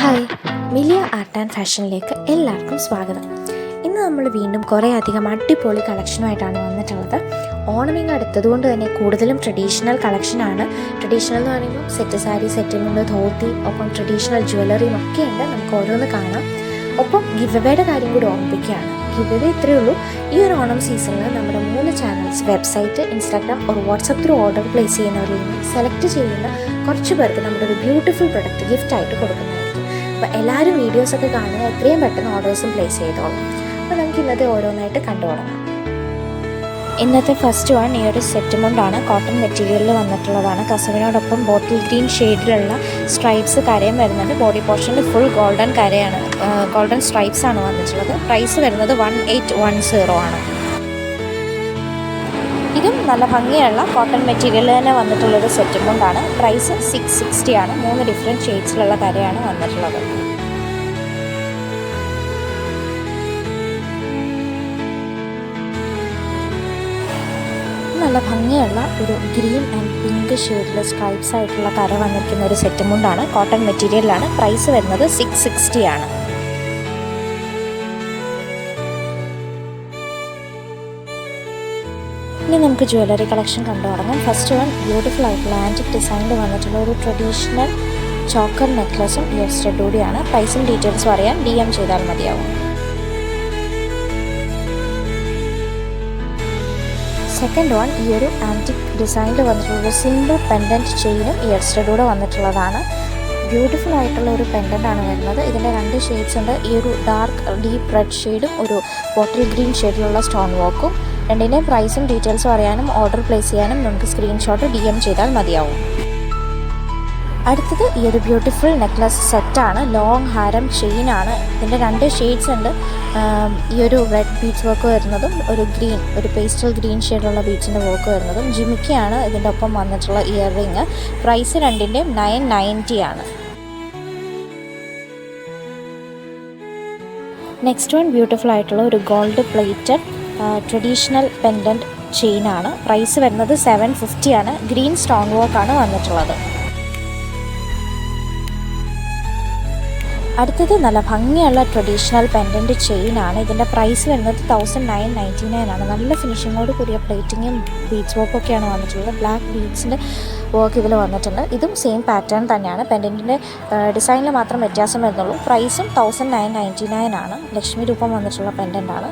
Hi, Millia art and ഫാഷനിലേക്ക് എല്ലാവർക്കും സ്വാഗതം. ഇന്ന് നമ്മൾ വീണ്ടും കുറേ അധികം അടിപൊളി കളക്ഷനുമായിട്ടാണ് വന്നിട്ടുള്ളത്. ഓണമിങ് അടുത്തതുകൊണ്ട് തന്നെ കൂടുതലും ട്രഡീഷണൽ കളക്ഷനാണ്. ട്രഡീഷണൽ എന്ന് പറയുമ്പോൾ സെറ്റ് സാരി, സെറ്റുമുണ്ട്, ധോത്തി, ഒപ്പം ട്രഡീഷണൽ ജ്വല്ലറിയും ഒക്കെ ഉണ്ട്. നമുക്ക് ഓരോന്ന് കാണാം. ഒപ്പം ഗിവ് എവേയുടെ കാര്യം കൂടി ഓർമ്മിപ്പിക്കുകയാണ്. ഗിവ് എവേ ഇത്രയേ ഉള്ളൂ. ഈ ഒരു ഓണം സീസണിൽ നമ്മുടെ 3 ചാനൽസ്, വെബ്സൈറ്റ്, ഇൻസ്റ്റാഗ്രാം ഒരു വാട്സപ്പ് ത്രൂ ഓർഡർ പ്ലേസ് ചെയ്യുന്നവരിൽ നിന്ന് സെലക്ട് ചെയ്യുന്ന കുറച്ച് പേർക്ക് നമ്മുടെ ഒരു ബ്യൂട്ടിഫുൾ പ്രൊഡക്റ്റ് ഗിഫ്റ്റായിട്ട് കൊടുക്കുന്നതായിരിക്കും. അപ്പോൾ എല്ലാവരും വീഡിയോസൊക്കെ കാണുക, എത്രയും പെട്ടെന്ന് ഓർഡേഴ്സും പ്ലേസ് ചെയ്തോളും. അപ്പോൾ നമുക്ക് ഇന്നത്തെ ഓരോന്നായിട്ട് കണ്ടു തുടങ്ങാം. ഇന്നത്തെ ഫസ്റ്റ് വൺ ഈ ഒരു സെറ്റ് മുണ്ടാണ്. കോട്ടൺ മെറ്റീരിയലിൽ വന്നിട്ടുള്ളതാണ്. കസവിനോടൊപ്പം ബോട്ടിൽ ഗ്രീൻ ഷെയ്ഡിലുള്ള സ്ട്രൈപ്സ് കരയും വരുന്നുണ്ട്. ബോഡി പോർഷനിൽ ഫുൾ ഗോൾഡൻ കരയാണ്, ഗോൾഡൻ സ്ട്രൈപ്സ് ആണ് വന്നിട്ടുള്ളത്. പ്രൈസ് വരുന്നത് 1810 ആണ്. ഇതും നല്ല ഭംഗിയുള്ള കോട്ടൺ മെറ്റീരിയലിൽ തന്നെ വന്നിട്ടുള്ളൊരു സെറ്റ് മുണ്ടാണ്. പ്രൈസ് 660 ആണ്. 3 ഡിഫറെൻറ്റ് ഷെയ്ഡ്സിലുള്ള കരയാണ് വന്നിട്ടുള്ളത്. നല്ല ഭംഗിയുള്ള ഒരു ഗ്രീൻ ആൻഡ് പിങ്ക് ഷെയ്ഡിൽ സ്ട്രൈപ്സ് ആയിട്ടുള്ള കര വന്നിരിക്കുന്ന ഒരു സെറ്റ് മുണ്ടാണ്. കോട്ടൺ മെറ്റീരിയലാണ്. പ്രൈസ് വരുന്നത് 660 ആണ്. ഇനി നമുക്ക് ജ്വല്ലറി കളക്ഷൻ കണ്ടു തുടങ്ങാം. ഫസ്റ്റ് വൺ ബ്യൂട്ടിഫുൾ ആയിട്ടുള്ള ആൻറ്റിക് ഡിസൈനിൽ വന്നിട്ടുള്ള ഒരു ട്രഡീഷണൽ ചോക്കർ നെക്ലസും ഇയർ സ്റ്റഡ് കൂടിയാണ്. പ്രൈസും ഡീറ്റെയിൽസും അറിയാൻ DM ചെയ്താൽ മതിയാവും. സെക്കൻഡ് വൺ ഈ ഒരു ആൻറ്റിക് ഡിസൈനിൽ വന്നിട്ടുള്ള സിമ്പിൾ പെൻഡൻറ്റ് ചെയിനും ഇയർ സ്റ്റഡൂടെ വന്നിട്ടുള്ളതാണ്. ബ്യൂട്ടിഫുൾ ആയിട്ടുള്ള ഒരു പെൻഡൻ്റാണ് വരുന്നത്. ഇതിൻ്റെ 2 ഷെയ്ഡ്സ് ഉണ്ട്. ഈ ഒരു ഡാർക്ക് ഡീപ്പ് റെഡ് ഷെയ്ഡും ഒരു ബോട്ടിൽ ഗ്രീൻ ഷെയ്ഡിലുള്ള സ്റ്റോൺ വർക്കും. രണ്ടിൻ്റെയും പ്രൈസും ഡീറ്റെയിൽസും അറിയാനും ഓർഡർ പ്ലേസ് ചെയ്യാനും നമുക്ക് സ്ക്രീൻഷോട്ട് DM ചെയ്താൽ മതിയാവും. അടുത്തത് ഈ ഒരു ബ്യൂട്ടിഫുൾ നെക്ലസ് സെറ്റാണ്. ലോങ് ഹാരം ചെയിനാണ്. ഇതിൻ്റെ 2 ഷെയ്ഡ്സ് ഉണ്ട്. ഈ ഒരു റെഡ് ബീഡ്സ് വർക്ക് വരുന്നതും ഒരു പേസ്റ്റൽ ഗ്രീൻ ഷെയ്ഡുള്ള ബീഡ്സിൻ്റെ വർക്ക് വരുന്നതും. ജിമിക്കിയാണ് ഇതിൻ്റെ ഒപ്പം വന്നിട്ടുള്ള ഇയർ റിങ്. പ്രൈസ് രണ്ടിൻ്റെയും 990 ആണ്. നെക്സ്റ്റ് വൺ ബ്യൂട്ടിഫുൾ ആയിട്ടുള്ള ഒരു ഗോൾഡ് പ്ലേറ്റഡ് ട്രഡീഷണൽ പെൻഡൻറ്റ് ചെയിനാണ്. പ്രൈസ് വരുന്നത് 750 ആണ്. ഗ്രീൻ സ്റ്റോൺ വർക്കാണ് വന്നിട്ടുള്ളത്. അടുത്തത് നല്ല ഭംഗിയുള്ള ട്രഡീഷണൽ പെൻഡൻറ്റ് ചെയിനാണ്. ഇതിൻ്റെ പ്രൈസ് വരുന്നത് 1999 ആണ്. നല്ല ഫിനിഷിങ്ങോട് കൂടിയ പ്ലേറ്റിങ്ങും ബീഡ്സ് വർക്കൊക്കെയാണ് വന്നിട്ടുള്ളത്. ബ്ലാക്ക് ബീഡ്സിൻ്റെ വർക്ക് ഇതിൽ വന്നിട്ടുണ്ട്. ഇതും സെയിം പാറ്റേൺ തന്നെയാണ്. പെൻഡൻറ്റിൻ്റെ ഡിസൈനിൽ മാത്രം വ്യത്യാസം വരുന്നുള്ളൂ. പ്രൈസും 1999 ആണ്. ലക്ഷ്മി രൂപം വന്നിട്ടുള്ള പെൻഡൻ്റാണ്.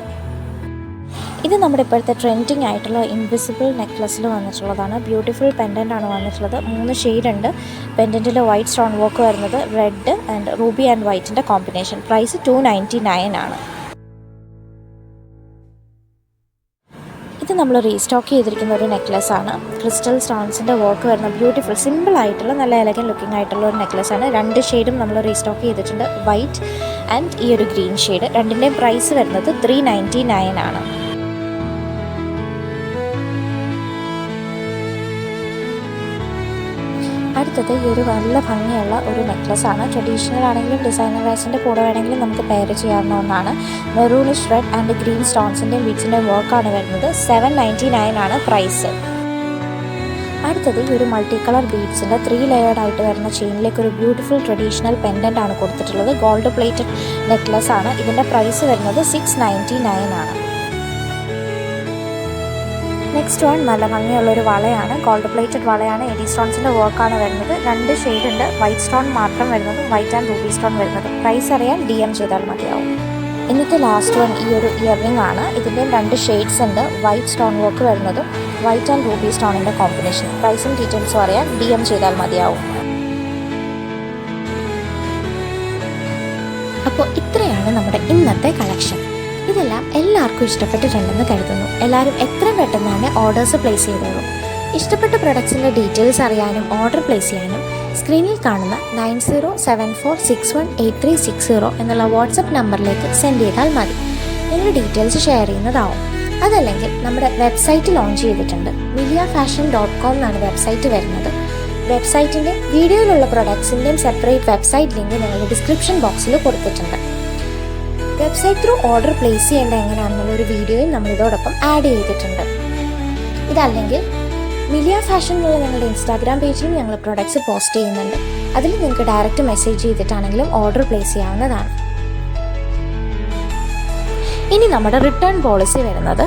ഇത് നമ്മുടെ ഇപ്പോഴത്തെ ട്രെൻഡിങ് ആയിട്ടുള്ള ഇൻവിസിബിൾ നെക്ലസിൽ വന്നിട്ടുള്ളതാണ്. ബ്യൂട്ടിഫുൾ പെൻഡൻ്റ് ആണ് വന്നിട്ടുള്ളത്. 3 ഷെയ്ഡ് ഉണ്ട്. പെൻഡൻറ്റിൽ വൈറ്റ് സ്റ്റോൺ വർക്ക് വരുന്നത് റെഡ് ആൻഡ് റൂബി ആൻഡ് വൈറ്റിൻ്റെ കോമ്പിനേഷൻ. പ്രൈസ് 299 ആണ്. ഇത് നമ്മൾ റീസ്റ്റോക്ക് ചെയ്തിരിക്കുന്ന ഒരു നെക്ലസ് ആണ്. ക്രിസ്റ്റൽ സ്റ്റോൺസിൻ്റെ വർക്ക് വരുന്ന ബ്യൂട്ടിഫുൾ സിമ്പിൾ ആയിട്ടുള്ള നല്ല എലഗൻ ലുക്കിംഗ് ആയിട്ടുള്ള ഒരു നെക്ലസ് ആണ്. 2 ഷെയ്ഡും നമ്മൾ റീസ്റ്റോക്ക് ചെയ്തിട്ടുണ്ട്. വൈറ്റ് ആൻഡ് ഈ ഒരു ഗ്രീൻ ഷെയ്ഡ്. രണ്ടിൻ്റെയും പ്രൈസ് വരുന്നത് 399 ആണ്. അടുത്തത് ഈ ഒരു നല്ല ഭംഗിയുള്ള ഒരു നെക്ലസ് ആണ്. ട്രഡീഷണൽ ആണെങ്കിലും ഡിസൈനർ വൈസിൻ്റെ കൂടെ വേണമെങ്കിലും നമുക്ക് പെയർ ചെയ്യാവുന്ന ഒന്നാണ്. മെറൂണിഷ് റെഡ് ആൻഡ് ഗ്രീൻ സ്റ്റോൺസിൻ്റെയും ബീഡ്സിൻ്റെയും വർക്കാണ് വരുന്നത്. 799 ആണ് പ്രൈസ്. അടുത്തത് ഈ ഒരു മൾട്ടി കളർ ബീഡ്സിൻ്റെ 3 ലെയേർഡ് ആയിട്ട് വരുന്ന ചെയിനിലേക്ക് ഒരു ബ്യൂട്ടിഫുൾ ട്രഡീഷണൽ പെൻഡൻ്റ് ആണ് കൊടുത്തിട്ടുള്ളത്. ഗോൾഡ് പ്ലേറ്റഡ് നെക്ലസ് ആണ്. ഇതിൻ്റെ പ്രൈസ് വരുന്നത് 699 ആണ്. നെക്സ്റ്റ് വൺ നല്ല ഭംഗിയുള്ളൊരു വളയാണ്. ഗോൾഡ് പ്ലേറ്റഡ് വളയാണ്. എഡി സ്റ്റോൺസിൻ്റെ വർക്കാണ് വരുന്നത്. 2 ഷെയ്ഡ് ഉണ്ട്. വൈറ്റ് സ്റ്റോൺ മാത്രം വരുന്നതും വൈറ്റ് ആൻഡ് റൂബി സ്റ്റോൺ വരുന്നതും. പ്രൈസ് അറിയാൻ DM ചെയ്താൽ മതിയാവും. ഇന്നത്തെ ലാസ്റ്റ് വൺ ഈ ഒരു ഇയർ റിംഗ് ആണ്. ഇതിൻ്റെ 2 ഷെയ്ഡ്സ് ഉണ്ട്. വൈറ്റ് സ്റ്റോൺ വർക്ക് വരുന്നതും വൈറ്റ് ആൻഡ് റൂബി സ്റ്റോണിൻ്റെ കോമ്പിനേഷൻ. പ്രൈസും ഡീറ്റെയിൽസും അറിയാൻ DM ചെയ്താൽ മതിയാവും. അപ്പോൾ ഇത്രയാണ് നമ്മുടെ ഇന്നത്തെ കളക്ഷൻ. ഇതെല്ലാം എല്ലാവർക്കും ഇഷ്ടപ്പെട്ടിട്ടുണ്ടെന്ന് കരുതുന്നു. എല്ലാവരും എത്രയും പെട്ടെന്ന് തന്നെ ഓർഡേഴ്സ് പ്ലേസ് ചെയ്തോളൂ. ഇഷ്ടപ്പെട്ട പ്രൊഡക്ട്സിൻ്റെ ഡീറ്റെയിൽസ് അറിയാനും ഓർഡർ പ്ലേസ് ചെയ്യാനും സ്ക്രീനിൽ കാണുന്ന 9074618360 എന്നുള്ള വാട്സപ്പ് നമ്പറിലേക്ക് സെൻഡ് ചെയ്താൽ മതി. നിങ്ങളുടെ ഡീറ്റെയിൽസ് ഷെയർ ചെയ്യുന്നതാവും. അതല്ലെങ്കിൽ നമ്മുടെ വെബ്സൈറ്റ് ലോഞ്ച് ചെയ്തിട്ടുണ്ട്. miliafashion.com എന്നാണ് വെബ്സൈറ്റ് വരുന്നത്. വെബ്സൈറ്റിൻ്റെ വീഡിയോയിലുള്ള പ്രൊഡക്ട്സിൻ്റെയും സെപ്പറേറ്റ് വെബ്സൈറ്റ് ലിങ്ക് ഞങ്ങൾ ഡിസ്ക്രിപ്ഷൻ ബോക്സിൽ കൊടുത്തിട്ടുണ്ട്. വെബ്സൈറ്റ് ത്രൂ ഓർഡർ പ്ലേസ് ചെയ്യേണ്ട എങ്ങനെയാണെന്നുള്ളൊരു വീഡിയോയും നമ്മൾ ഇതോടൊപ്പം ആഡ് ചെയ്തിട്ടുണ്ട്. ഇതല്ലെങ്കിൽ മിലിയ ഫാഷൻ എന്നുള്ള ഞങ്ങളുടെ ഇൻസ്റ്റാഗ്രാം പേജിലും ഞങ്ങൾ പ്രൊഡക്ട്സ് പോസ്റ്റ് ചെയ്യുന്നുണ്ട്. അതിൽ നിങ്ങൾക്ക് ഡയറക്റ്റ് മെസ്സേജ് ചെയ്തിട്ടാണെങ്കിലും ഓർഡർ പ്ലേസ് ചെയ്യാവുന്നതാണ്. ഇനി നമ്മുടെ റിട്ടേൺ പോളിസി വരുന്നത്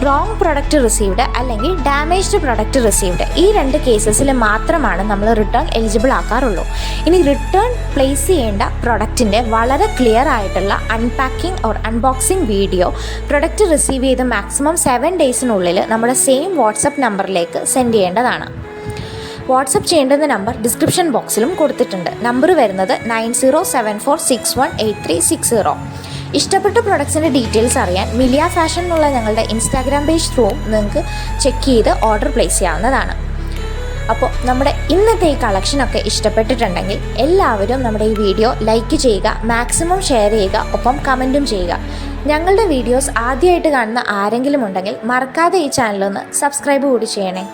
റോങ് പ്രൊഡക്റ്റ് റിസീവ്ഡ് അല്ലെങ്കിൽ ഡാമേജ്ഡ് പ്രൊഡക്റ്റ് റിസീവ്ഡ് ഈ 2 കേസസിൽ മാത്രമാണ് നമ്മൾ റിട്ടേൺ എലിജിബിൾ ആക്കാറുള്ളൂ. ഇനി റിട്ടേൺ പ്ലേസ് ചെയ്യേണ്ട പ്രൊഡക്റ്റിൻ്റെ വളരെ ക്ലിയർ ആയിട്ടുള്ള unpacking or unboxing video product receive ചെയ്ത് മാക്സിമം 7 ഡേയ്സിനുള്ളിൽ നമ്മുടെ സെയിം വാട്സപ്പ് നമ്പറിലേക്ക് സെൻഡ് ചെയ്യേണ്ടതാണ്. വാട്സപ്പ് ചെയ്യേണ്ടുന്ന നമ്പർ ഡിസ്ക്രിപ്ഷൻ ബോക്സിലും കൊടുത്തിട്ടുണ്ട്. നമ്പർ വരുന്നത് 9074618360. ഇഷ്ടപ്പെട്ട പ്രൊഡക്ട്സിൻ്റെ ഡീറ്റെയിൽസ് അറിയാൻ മിലിയ ഫാഷൻ എന്നുള്ള ഞങ്ങളുടെ ഇൻസ്റ്റാഗ്രാം പേജ് ത്രൂവും നിങ്ങൾക്ക് ചെക്ക് ചെയ്ത് ഓർഡർ പ്ലേസ് ചെയ്യാവുന്നതാണ്. അപ്പോൾ നമ്മുടെ ഇന്നത്തെ ഈ കളക്ഷനൊക്കെ ഇഷ്ടപ്പെട്ടിട്ടുണ്ടെങ്കിൽ എല്ലാവരും നമ്മുടെ ഈ വീഡിയോ ലൈക്ക് ചെയ്യുക, മാക്സിമം ഷെയർ ചെയ്യുക, ഒപ്പം കമൻറ്റും ചെയ്യുക. ഞങ്ങളുടെ വീഡിയോസ് ആദ്യമായിട്ട് കാണുന്ന ആരെങ്കിലും ഉണ്ടെങ്കിൽ മറക്കാതെ ഈ ചാനലൊന്ന് സബ്സ്ക്രൈബ് കൂടി ചെയ്യണേ.